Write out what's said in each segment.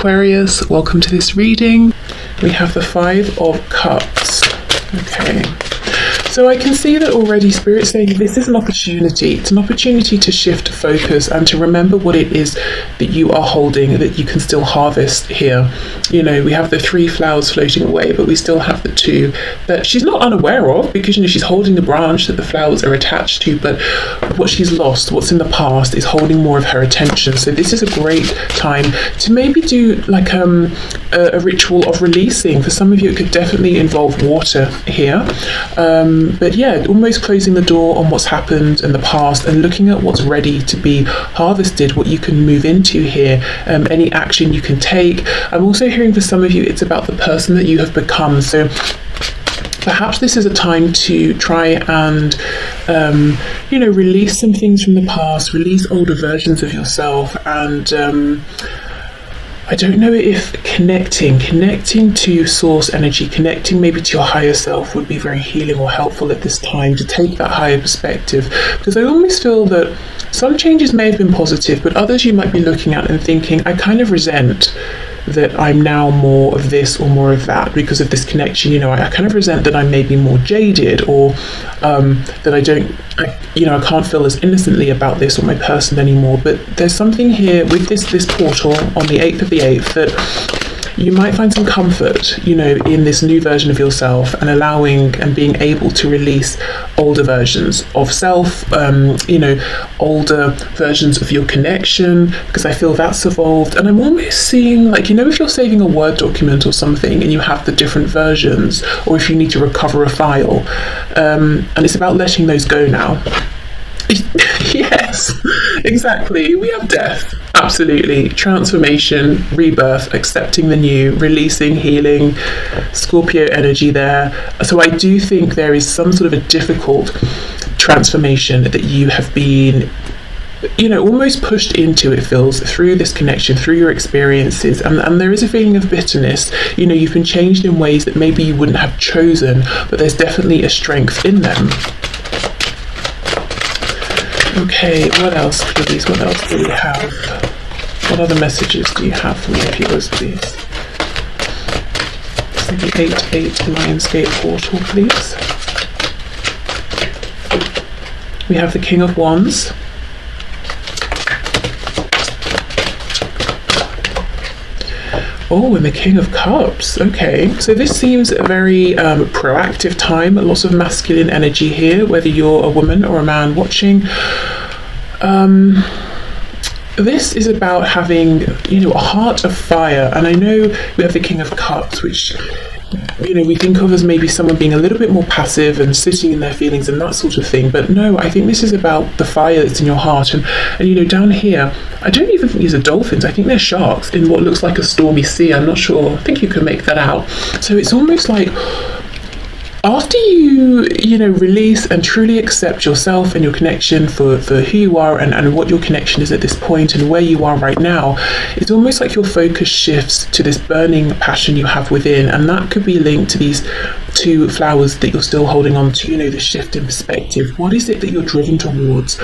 Aquarius, welcome to this reading. We have the Five of Cups. Okay. So I can see that already Spirit's saying this is an opportunity. It's an opportunity to shift focus and to remember what it is that you are holding, that you can still harvest here. You know, we have the 3 flowers floating away, but we still have the 2 that she's not unaware of, because, you know, she's holding the branch that the flowers are attached to, but what she's lost, what's in the past, is holding more of her attention. So this is a great time to maybe do like a ritual of releasing. For some of you, it could definitely involve water here. But yeah, almost closing the door on what's happened in the past and looking at what's ready to be harvested, what you can move into here, any action you can take. I'm also hearing for some of you, it's about the person that you have become. So perhaps this is a time to try and, release some things from the past, release older versions of yourself, and I don't know if connecting to source energy, connecting maybe to your higher self would be very healing or helpful at this time, to take that higher perspective, because I almost feel that some changes may have been positive, but others you might be looking at and thinking, I kind of resent that I'm now more of this or more of that because of this connection. You know, I kind of resent that I'm maybe more jaded, or that I can't feel as innocently about this or my person anymore. But there's something here with this portal on the 8th of the 8th that you might find some comfort, you know, in this new version of yourself, and allowing and being able to release older versions of self, older versions of your connection, because I feel that's evolved. And I'm almost seeing, like, you know, if you're saving a Word document or something and you have the different versions, or if you need to recover a file, and it's about letting those go now. Yes, exactly. We have death. Absolutely. Transformation, rebirth, accepting the new, releasing, healing, Scorpio energy there. So I do think there is some sort of a difficult transformation that you have been, you know, almost pushed into, it feels, through this connection, through your experiences, and there is a feeling of bitterness. You know, you've been changed in ways that maybe you wouldn't have chosen, but there's definitely a strength in them. Okay, what else, please? What else do we have? What other messages do you have for me, viewers, please? So the 8-8 Lionsgate portal, please. We have the King of Wands. Oh, and the King of Cups. Okay, so this seems a very proactive time. Lots of masculine energy here, whether you're a woman or a man watching. This is about having, you know, a heart of fire. And I know we have the King of Cups, which, you know, we think of as maybe someone being a little bit more passive and sitting in their feelings and that sort of thing. But no, I think this is about the fire that's in your heart. And you know, down here, I don't even think these are dolphins. I think they're sharks in what looks like a stormy sea. I'm not sure. I think you can make that out. So it's almost like after you know, release and truly accept yourself and your connection for who you are and what your connection is at this point and where you are right now, it's almost like your focus shifts to this burning passion you have within, and that could be linked to these 2 flowers that you're still holding on to. You know, the shift in perspective. What is it that you're driven towards?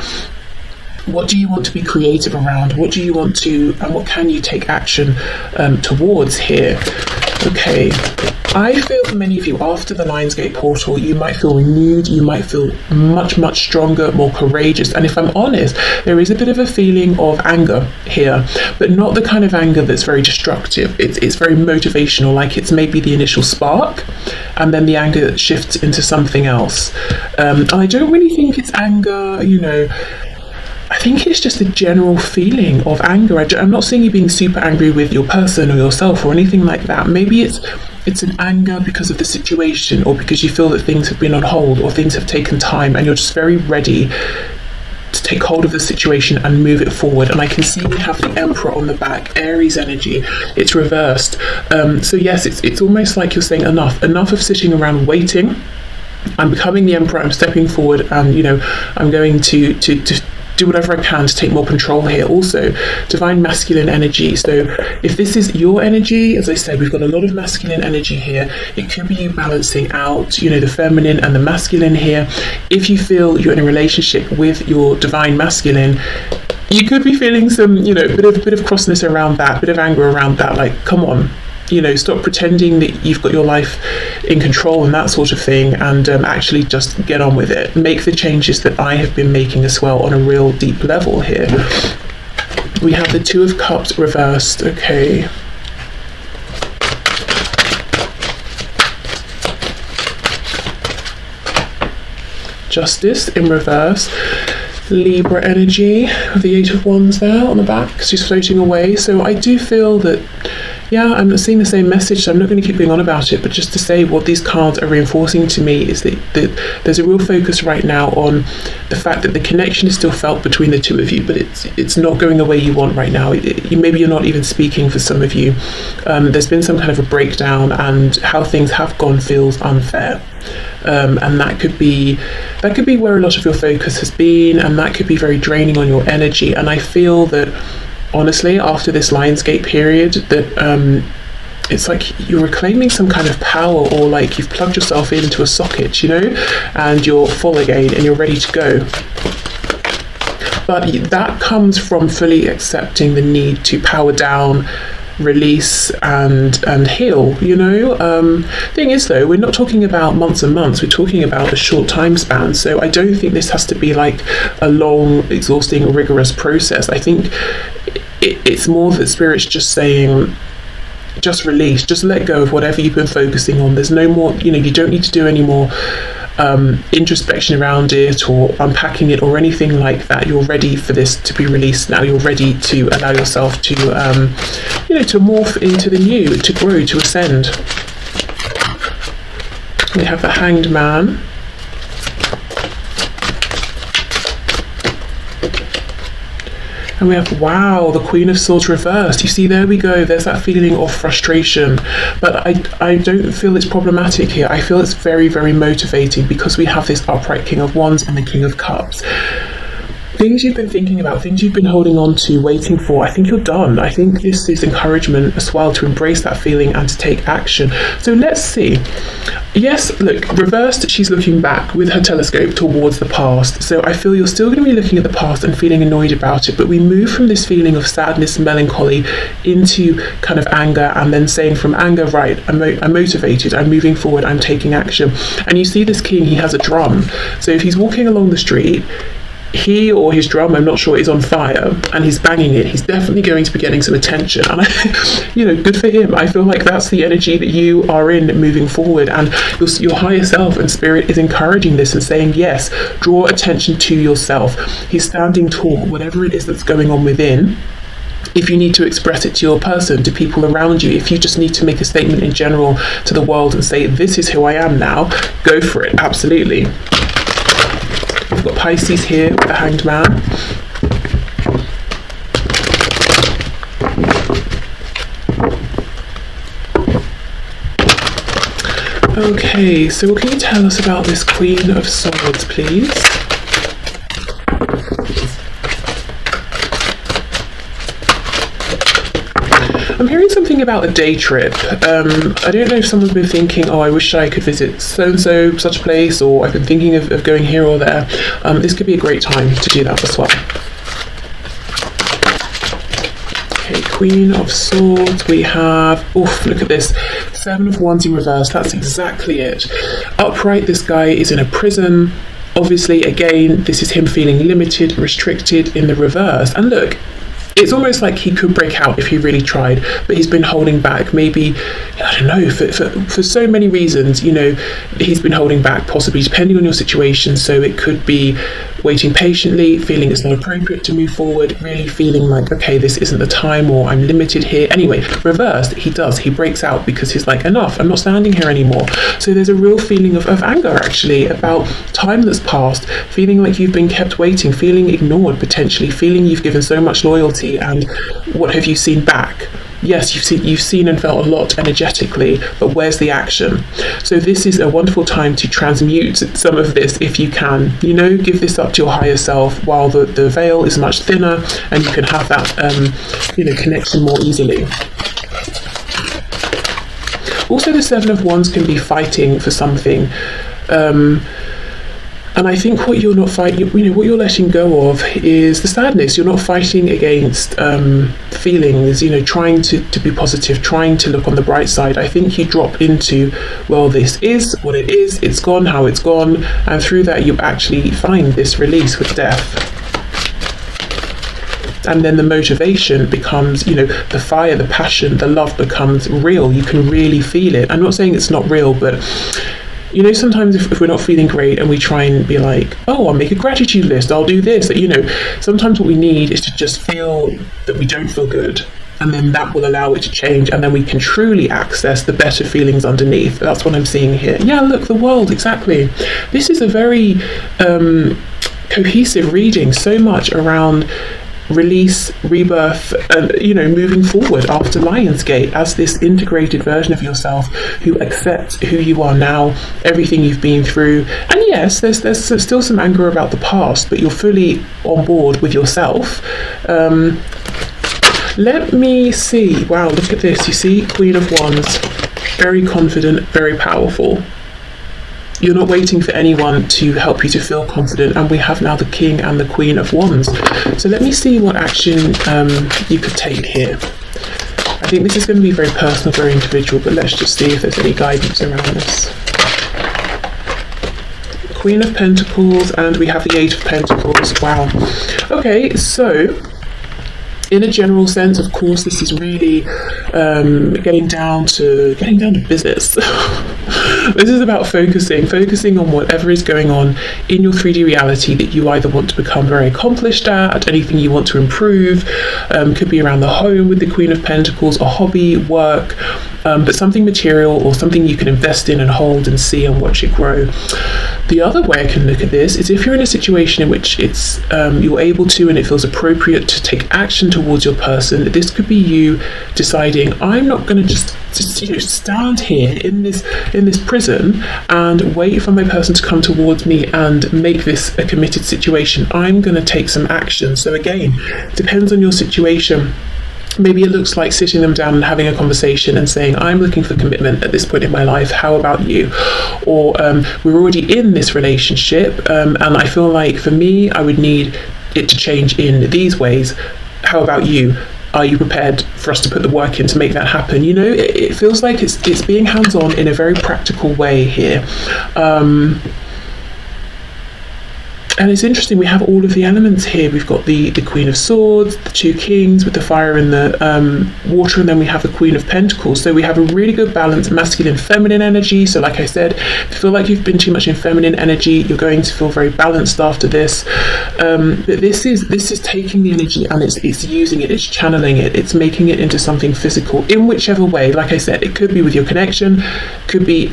What do you want to be creative around? What do you want to, and what can you take action towards here? Okay, I feel for many of you, after the Lionsgate portal, you might feel renewed, you might feel much, much stronger, more courageous. And if I'm honest, there is a bit of a feeling of anger here, but not the kind of anger that's very destructive. It's very motivational, like it's maybe the initial spark, and then the anger shifts into something else. And I don't really think it's anger, you know. I think it's just a general feeling of anger. I'm not saying you being super angry with your person or yourself or anything like that. Maybe it's an anger because of the situation, or because you feel that things have been on hold or things have taken time, and you're just very ready to take hold of the situation and move it forward. And I can see we have the Emperor on the back, Aries energy. It's reversed. So yes, it's almost like you're saying enough of sitting around waiting. I'm becoming the Emperor. I'm stepping forward, and you know, I'm going to do whatever I can to take more control here. Also, divine masculine energy. So if this is your energy, as I said, we've got a lot of masculine energy here. It could be you balancing out, you know, the feminine and the masculine here. If you feel you're in a relationship with your divine masculine, you could be feeling some, bit of crossness around that, bit of anger around that. Like, come on, stop pretending that you've got your life in control and that sort of thing, and actually just get on with it. Make the changes that I have been making as well on a real deep level here. We have the Two of Cups reversed. Okay. Justice in reverse. Libra energy with the Eight of Wands there on the back. She's floating away. So I do feel that, yeah, I'm seeing the same message, so I'm not going to keep going on about it, but just to say what these cards are reinforcing to me is that there's a real focus right now on the fact that the connection is still felt between the two of you, but it's not going the way you want right now. Maybe you're not even speaking for some of you. There's been some kind of a breakdown, and how things have gone feels unfair. And that could be where a lot of your focus has been, and that could be very draining on your energy. And I feel that, honestly, after this Lionsgate period, that it's like you're reclaiming some kind of power, or like you've plugged yourself into a socket, and you're full again and you're ready to go. But that comes from fully accepting the need to power down, release and heal. Thing is, though, we're not talking about months and months, we're talking about a short time span, so I don't think this has to be like a long, exhausting, rigorous process. I think it's more that Spirit's just saying, just release, just let go of whatever you've been focusing on. There's no more, you don't need to do any more introspection around it or unpacking it or anything like that. You're ready for this to be released now. You're ready to allow yourself to to morph into the new, to grow, to ascend. We have the Hanged Man. And we have, wow, the Queen of Swords reversed. You see, there we go. There's that feeling of frustration. But I don't feel it's problematic here. I feel it's very, very motivating, because we have this upright King of Wands and the King of Cups. Things you've been thinking about, things you've been holding on to, waiting for, I think you're done. I think this is encouragement as well to embrace that feeling and to take action. So let's see. Yes, look, reversed, she's looking back with her telescope towards the past. So I feel you're still going to be looking at the past and feeling annoyed about it, but we move from this feeling of sadness, melancholy, into kind of anger, and then saying from anger, right, I'm motivated, I'm moving forward, I'm taking action. And you see this king, he has a drum. So if he's walking along the street, he or his drum, I'm not sure, is on fire and he's banging it, he's definitely going to be getting some attention. And good for him. I feel like that's the energy that you are in moving forward, and your higher self and Spirit is encouraging this and saying, yes, draw attention to yourself. He's standing tall, whatever it is that's going on within. If you need to express it to your person, to people around you, if you just need to make a statement in general to the world and say, this is who I am now, go for it, absolutely. We've got Pisces here with the Hanged Man. Okay, so what can you tell us about this Queen of Swords, please? I'm hearing something about a day trip. I don't know if someone's been thinking, oh, I wish I could visit so-and-so, such a place, or I've been thinking of going here or there. This could be a great time to do that as well. Okay, Queen of Swords, we have, oof, look at this. Seven of Wands in reverse, that's exactly it. Upright, this guy is in a prison. Obviously, again, this is him feeling limited, restricted in the reverse. And look, it's almost like he could break out if he really tried, but he's been holding back. Maybe, I don't know, for so many reasons, he's been holding back, possibly depending on your situation. So it could be waiting patiently, feeling it's not appropriate to move forward, really feeling like, okay, this isn't the time, or I'm limited here. Anyway, reversed, he breaks out because he's like, enough, I'm not standing here anymore. So there's a real feeling of anger, actually, about time that's passed, feeling like you've been kept waiting, feeling ignored, potentially, feeling you've given so much loyalty, and what have you seen back? Yes, you've seen and felt a lot energetically, but where's the action? So this is a wonderful time to transmute some of this if you can. Give this up to your higher self while the veil is much thinner, and you can have that connection more easily. Also, the Seven of Wands can be fighting for something. And I think what you're not fighting, what you're letting go of is the sadness. You're not fighting against feelings, trying to be positive, trying to look on the bright side. I think you drop into, well, this is what it is, it's gone how it's gone, and through that you actually find this release with death. And then the motivation becomes, the fire, the passion, the love becomes real. You can really feel it. I'm not saying it's not real, but sometimes if we're not feeling great and we try and be like, oh, I'll make a gratitude list, I'll do this, sometimes what we need is to just feel that we don't feel good. And then that will allow it to change, and then we can truly access the better feelings underneath. That's what I'm seeing here. Yeah, look, the world, exactly. This is a very cohesive reading, so much around release, rebirth, and moving forward after Lionsgate as this integrated version of yourself who accepts who you are now, everything you've been through. And yes, there's still some anger about the past, but you're fully on board with yourself. Let me see. Wow, look at this. You see, Queen of Wands, very confident, very powerful. You're not waiting for anyone to help you to feel confident, and we have now the King and the Queen of Wands. So let me see what action you could take here. I think this is going to be very personal, very individual, but let's just see if there's any guidance around this. Queen of Pentacles, and we have the Eight of Pentacles. Wow. Okay, so in a general sense, of course, this is really getting down to business. This is about focusing on whatever is going on in your 3D reality that you either want to become very accomplished at, anything you want to improve, could be around the home with the Queen of Pentacles, a hobby, work, but something material or something you can invest in and hold and see and watch it grow. The other way I can look at this is if you're in a situation in which it's you're able to and it feels appropriate to take action towards your person. This could be you deciding, I'm not going to just stand here in this prison and wait for my person to come towards me and make this a committed situation. I'm going to take some action. So again, depends on your situation. Maybe it looks like sitting them down and having a conversation and saying, I'm looking for commitment at this point in my life, how about you? Or we're already in this relationship and I feel like for me I would need it to change in these ways. How about you? Are you prepared for us to put the work in to make that happen? It feels like it's being hands-on in a very practical way here. And it's interesting, we have all of the elements here. We've got the Queen of Swords, the two Kings with the fire and the water, and then we have the Queen of Pentacles. So we have a really good balance, masculine, feminine energy. So like I said, if you feel like you've been too much in feminine energy, you're going to feel very balanced after this. But this is taking the energy and it's using it, it's channeling it, it's making it into something physical in whichever way. Like I said, it could be with your connection, could be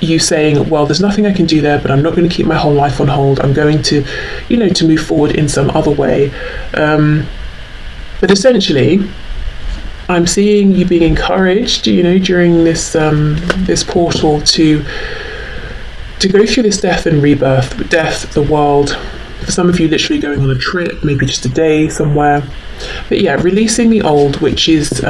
you saying, well, there's nothing I can do there, but I'm not going to keep my whole life on hold. I'm going to, to move forward in some other way. But essentially, I'm seeing you being encouraged, during this this portal to go through this death and rebirth, death, the world. For some of you, literally going on a trip, maybe just a day somewhere. But yeah, releasing the old, which is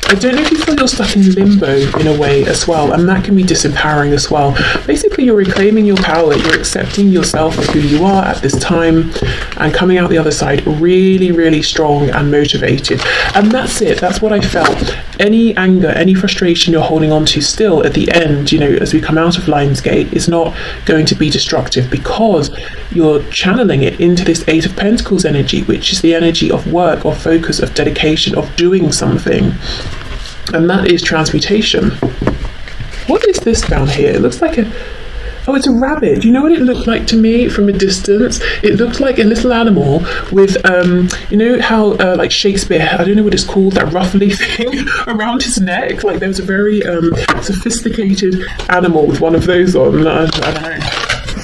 I don't know if you feel you're stuck in limbo in a way as well, and that can be disempowering as well. Basically, you're reclaiming your power, you're accepting yourself for who you are at this time, and coming out the other side really, really strong and motivated. And that's it, that's what I felt. Any anger, any frustration you're holding on to still at the end, as we come out of Lionsgate, is not going to be destructive because you're channeling it into this Eight of Pentacles energy, which is the energy of work, of focus, of dedication, of doing something. And that is transmutation. What is this down here? It looks like it's a rabbit. Do you know what it looked like to me from a distance? It looked like a little animal with, how like Shakespeare, I don't know what it's called, that ruffly thing around his neck. Like there was a very sophisticated animal with one of those on. I don't know.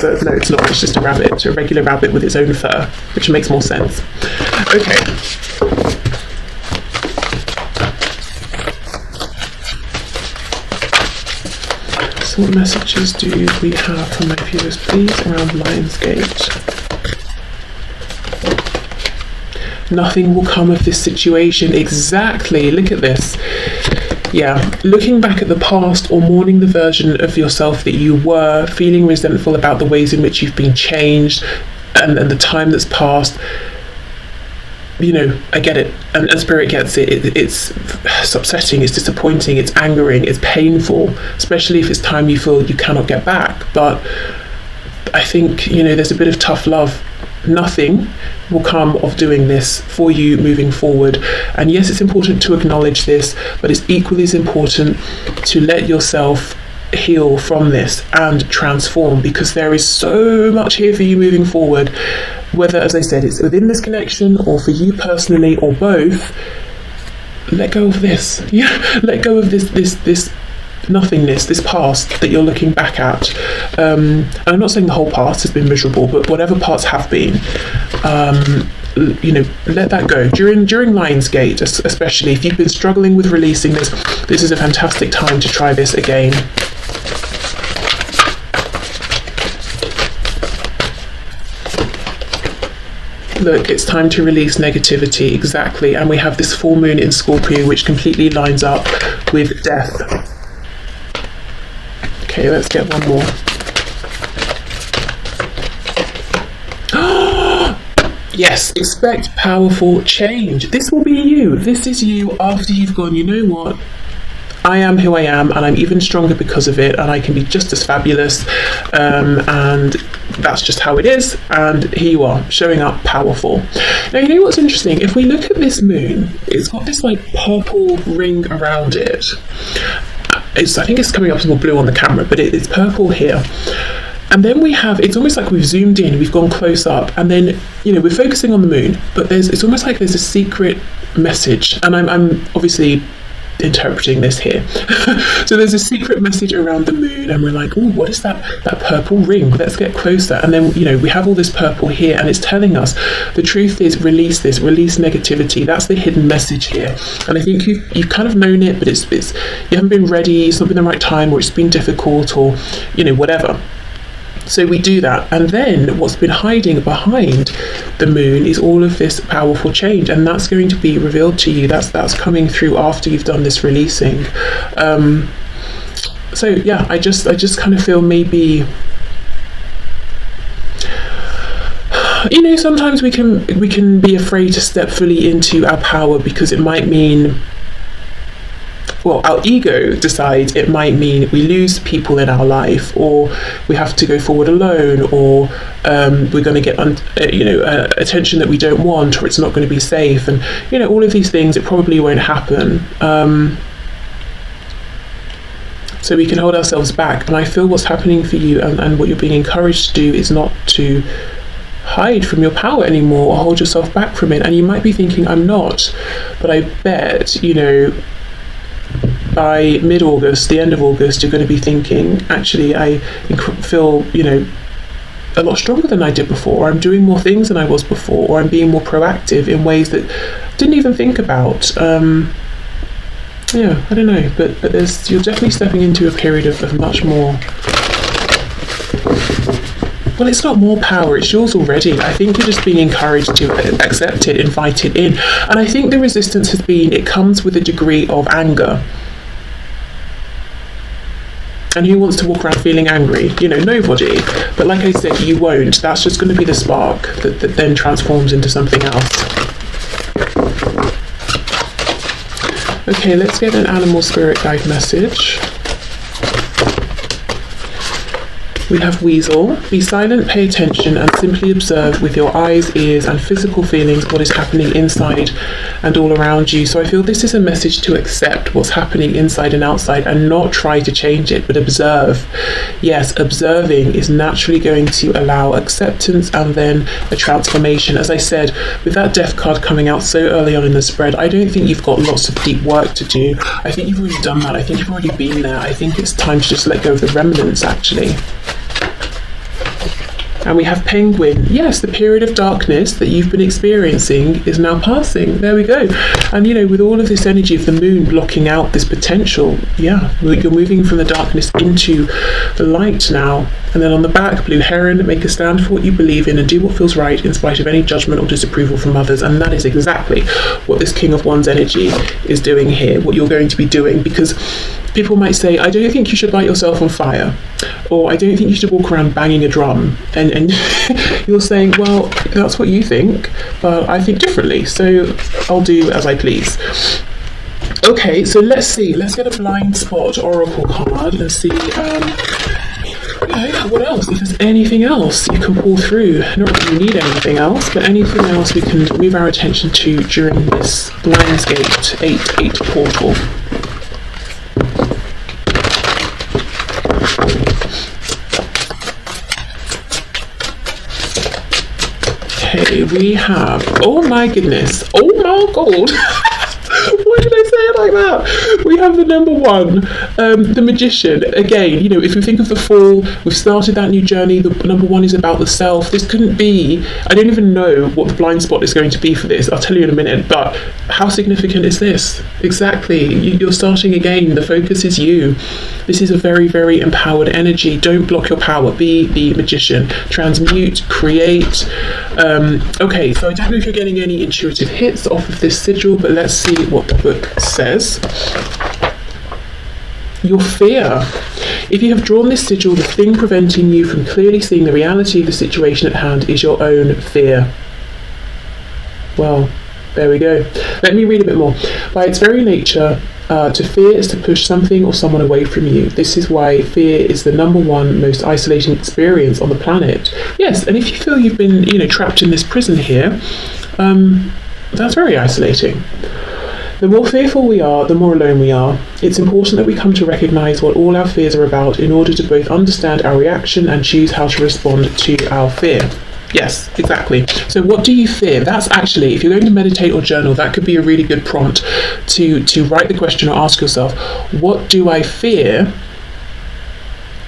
But no, it's not. It's just a rabbit. It's a regular rabbit with its own fur, which makes more sense. Okay. So what messages do we have for my viewers, please, around Lionsgate? Nothing will come of this situation. Exactly. Look at this. Yeah, looking back at the past or mourning the version of yourself that you were, feeling resentful about the ways in which you've been changed and the time that's passed. You know, I get it, and Spirit gets it. It's upsetting, it's disappointing, it's angering, it's painful, especially if it's time you feel you cannot get back. But I think, you know, there's a bit of tough love. Nothing will come of doing this for you moving forward. And yes, it's important to acknowledge this, but it's equally as important to let yourself heal from this and transform, because there is so much here for you moving forward, whether, as I said, it's within this connection or for you personally or both. Let go of this. Yeah, let go of this nothingness, this past that you're looking back at. And I'm not saying the whole past has been miserable, but whatever parts have been, you know, let that go. During Lionsgate, especially if you've been struggling with releasing this is a fantastic time to try this again. Look, it's time to release negativity, exactly. And we have this full moon in Scorpio, which completely lines up with death. Okay, let's get one more. Yes, expect powerful change. This will be you. This is you after you've gone, you know what? I am who I am, and I'm even stronger because of it, and I can be just as fabulous, and that's just how it is. And here you are, showing up powerful. Now, you know what's interesting? If we look at this moon, it's got this like purple ring around it. I think it's coming up as more blue on the camera, but it's purple here. And then we have, it's almost like we've zoomed in, we've gone close up, and then, you know, we're focusing on the moon, but it's almost like there's a secret message, and I'm obviously interpreting this here. So there's a secret message around the moon, and we're like, oh, what is that purple ring? Let's get closer. And then, you know, we have all this purple here, and it's telling us the truth is release negativity. That's the hidden message here. And I think you've kind of known it, but it's you haven't been ready, it's not been the right time, or it's been difficult, or, you know, whatever. So we do that, and then what's been hiding behind the moon is all of this powerful change, and that's going to be revealed to you. That's coming through after you've done this releasing. So yeah, I just kind of feel maybe, you know, sometimes we can be afraid to step fully into our power, because it might mean, well, our ego decides it might mean we lose people in our life, or we have to go forward alone, or we're going to get attention that we don't want, or it's not going to be safe, and, you know, all of these things, it probably won't happen. So we can hold ourselves back, and I feel what's happening for you and what you're being encouraged to do is not to hide from your power anymore or hold yourself back from it. And you might be thinking, I'm not, but I bet, you know, by mid-August, the end of August, you're going to be thinking, actually, I feel, you know, a lot stronger than I did before, or I'm doing more things than I was before, or I'm being more proactive in ways that I didn't even think about. Yeah, I don't know, but you're definitely stepping into a period of much more, well, it's not more power, it's yours already. I think you're just being encouraged to accept it, invite it in. And I think the resistance has been, it comes with a degree of anger. And who wants to walk around feeling angry? You know, nobody. But like I said, you won't. That's just going to be the spark that then transforms into something else. Okay, let's get an animal spirit guide message. We have Weasel. Be silent, pay attention, and simply observe with your eyes, ears, and physical feelings what is happening inside and all around you. So I feel this is a message to accept what's happening inside and outside and not try to change it, but observe. Yes, observing is naturally going to allow acceptance and then a transformation. As I said, with that Death card coming out so early on in the spread, I don't think you've got lots of deep work to do. I think you've already done that. I think you've already been there. I think it's time to just let go of the remnants, actually. And we have Penguin. Yes, the period of darkness that you've been experiencing is now passing. There we go. And you know, with all of this energy of the moon blocking out this potential, yeah, you're moving from the darkness into the light now. And then on the back, Blue Heron, make a stand for what you believe in and do what feels right in spite of any judgment or disapproval from others. And that is exactly what this King of Wands energy is doing here, what you're going to be doing, because people might say, I don't think you should light yourself on fire, or I don't think you should walk around banging a drum, and you're saying, well, that's what you think, but I think differently, so I'll do as I please. Okay, so let's see, let's get a blind spot oracle card and see what else, if there's anything else you can pull through. Not that you need anything else, but anything else we can move our attention to during this Lionsgate 8-8 portal. Okay, we have, oh my goodness, oh my god. Why did I say it like that? We have the number one, the Magician. Again, you know, if we think of the fall, we've started that new journey. The number one is about the self. This couldn't be, I don't even know what the blind spot is going to be for this. I'll tell you in a minute, but how significant is this? Exactly. You're starting again. The focus is you. This is a very, very empowered energy. Don't block your power. Be the Magician. Transmute, create. Okay, so I don't know if you're getting any intuitive hits off of this sigil, but let's see what the book says. Your fear. If you have drawn this sigil, the thing preventing you from clearly seeing the reality of the situation at hand is your own fear. Well, there we go. Let me read a bit more. By its very nature, to fear is to push something or someone away from you. This is why fear is the number one most isolating experience on the planet. Yes, and if you feel you've been, you know, trapped in this prison here, that's very isolating. The more fearful we are, the more alone we are. It's important that we come to recognise what all our fears are about in order to both understand our reaction and choose how to respond to our fear. Yes, exactly. So what do you fear? That's actually, if you're going to meditate or journal, that could be a really good prompt to write the question or ask yourself, what do I fear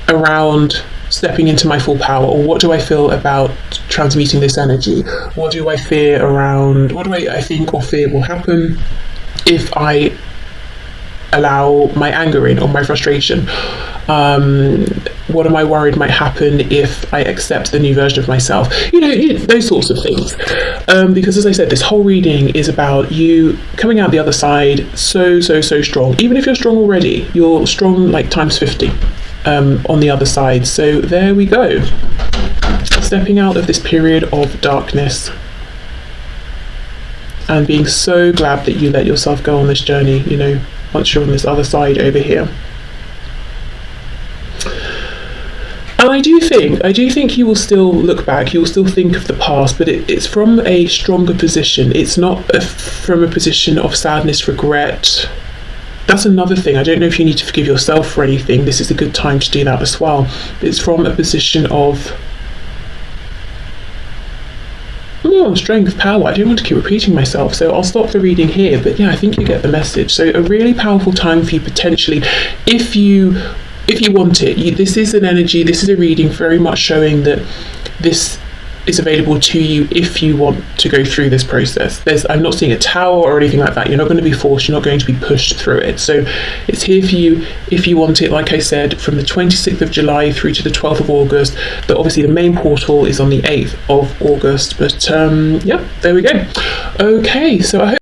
around stepping into my full power? Or what do I feel about transmuting this energy? What do I fear around, what do I think or fear will happen if I allow my anger in or my frustration? What am I worried might happen if I accept the new version of myself? You know, those sorts of things. Because as I said, this whole reading is about you coming out the other side so strong. Even if you're strong already, you're strong like times 50 on the other side. So there we go. Stepping out of this period of darkness and being so glad that you let yourself go on this journey, you know, once you're on this other side over here. And I do think you will still look back, you will still think of the past, but it's from a stronger position. It's not from a position of sadness, regret. That's another thing. I don't know if you need to forgive yourself for anything. This is a good time to do that as well. It's from a position of strength, power. I don't want to keep repeating myself, so I'll stop the reading here, but yeah, I think you get the message. So a really powerful time for you potentially, if you want it. This is an energy, this is a reading very much showing that this is available to you if you want to go through this process. I'm not seeing a tower or anything like that. You're not going to be forced, you're not going to be pushed through it. So it's here for you if you want it, like I said, from the 26th of July through to the 12th of August. But obviously the main portal is on the 8th of August. But yeah, there we go. Okay, so I hope